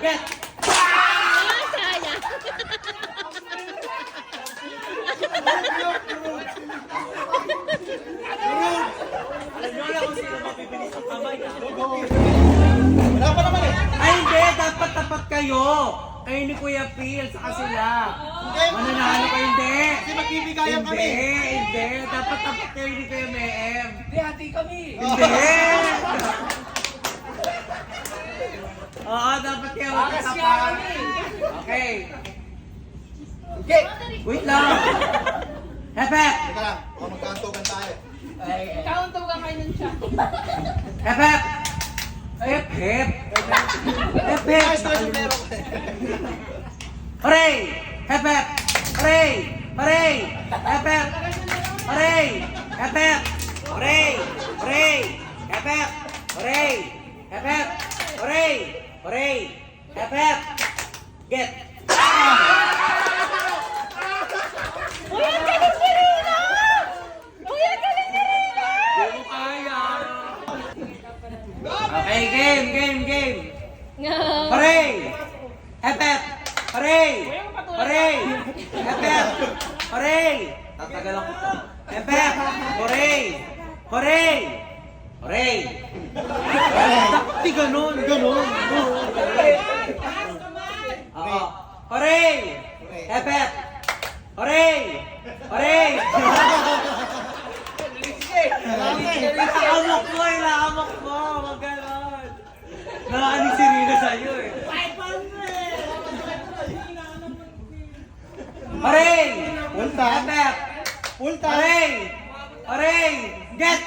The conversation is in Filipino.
Get! Sayang. Alam nyo kung sino mapipilis ang kamay na. Wala pa naman eh. Ay hindi, dapat tapat kayo. Kayo ni Kuya Phil, saka sila. Mananalo kayo, hindi. Kasi magbibigayan kami. Hindi. Dapat tapat kayo ni Kuya Meem. Hindi, hati kami. Hindi. Oo, dapat kayo Akas kaya magkatapat. kami. Okay. Okay. Wait lang. Hepep! Teka lang, baka magkaantugan tayo. Kauntaw ka kayo ng chat. Hepep! Hep, hep. Hep, hep. Ayos na yung lero ko eh. Hooray! Hep, hep. Hooray! Hooray! Hep, hep. Hooray! Hep, hep. Hooray! Hooray! Hep, hep. Hooray! Hep, hep. Hooray! Hooray! Hep, hep. Get! Uy, ang galing ni Rina! Uy, ang galing ni Rina! Hindi mo kaya. Okay, game. Hooray! Hep, hep. Hooray! Hooray! Hep, hep. Hooray! Tatagalan ko to. Hep, hep. Hooray! Hooray! Hooray! Di ganun. Oo. Hooray! Hep, hep. Hooray! Hooray! Nakaamok mo. Wag ganon. Nakaanig si Rina sa'yo eh. 500! Hooray! Full time. Hep, hep. Full time. Hooray! Hooray! Get!